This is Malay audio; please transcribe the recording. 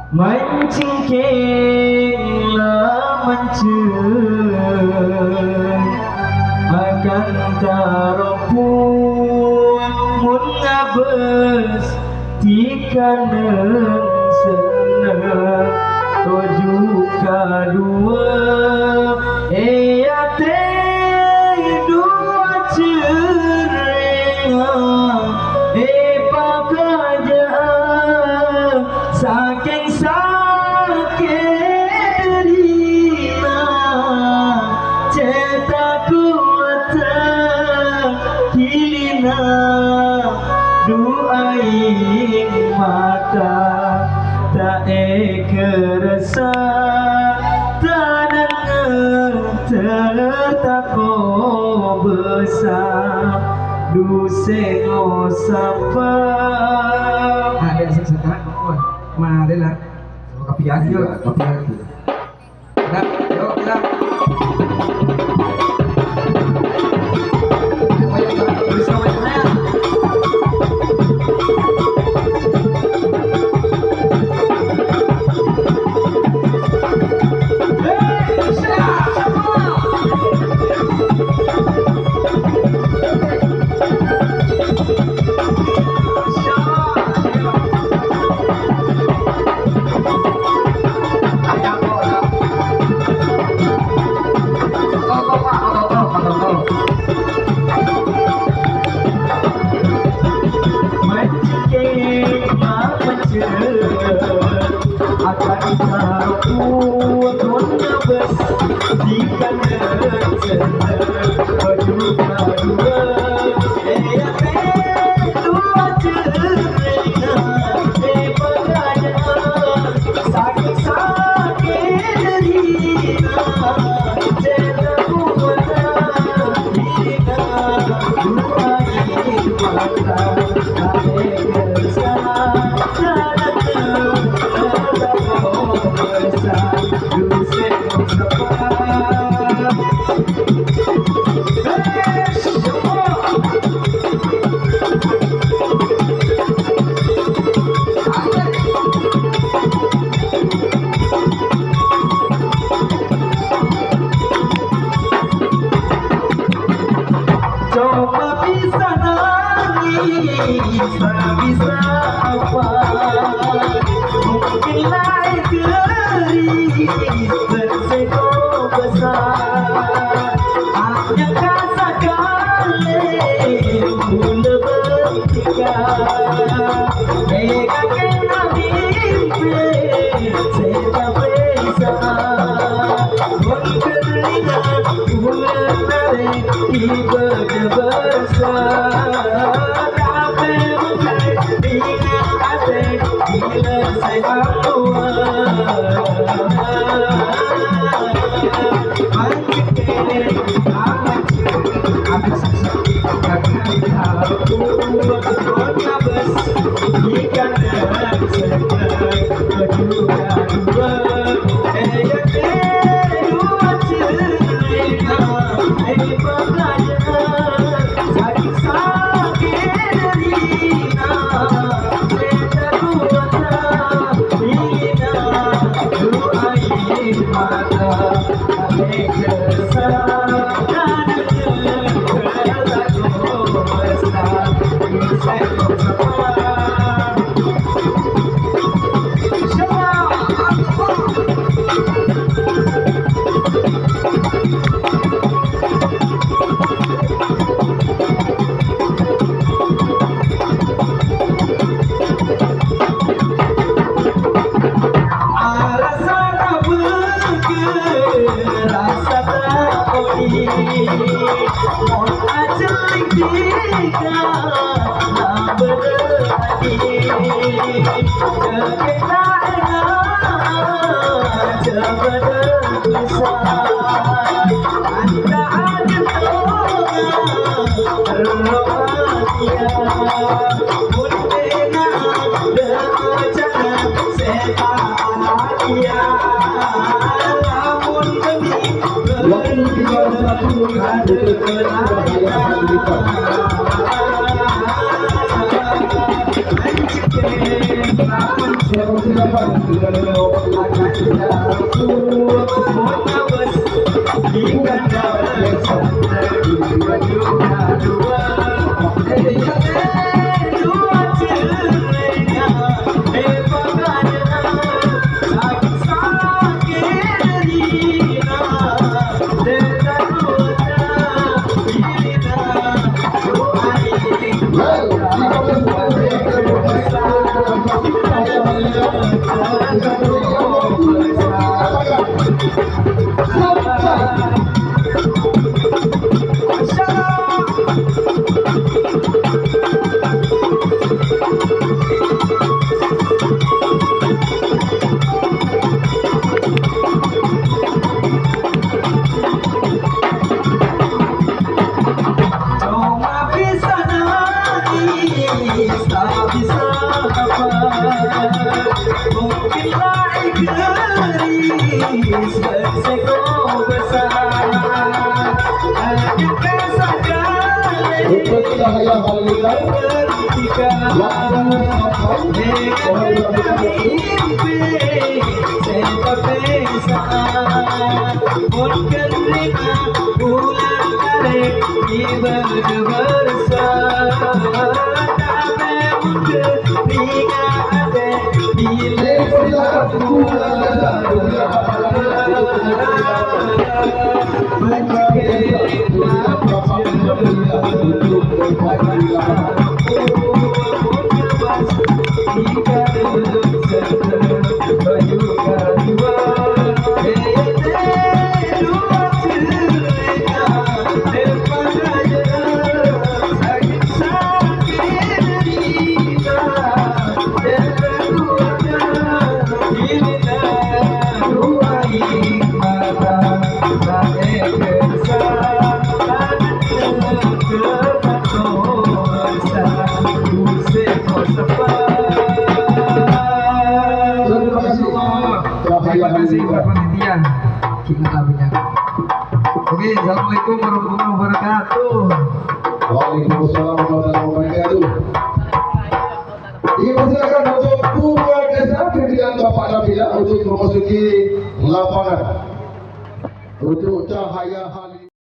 mencingkinglah menceng akan taropun mun ngabes tikanen seneng tuju kadua te dua cerengan pakajaan saking sakit derina cetaku mata hilina duaing mata tak kerasa tanah tertako besar duseno sapa ada sekarang kawan mana lah kapian juga kapian dah yuk kita bisa apa mungkin naik keris berseko besar hanya kasa kali mula bertiga kakek mimpi saya bisa mengkeringat bulan narik tiba besar Waktu Untuk cahaya halilintar Terima kasih buat panitia. Kita tamunya. Oke, assalamualaikum warahmatullahi wabarakatuh. Waalaikumsalam warahmatullahi wabarakatuh. Dipersilakan untuk buat desa pimpinan Bapak Nabila untuk memasuki lapangan untuk cahaya halilintar.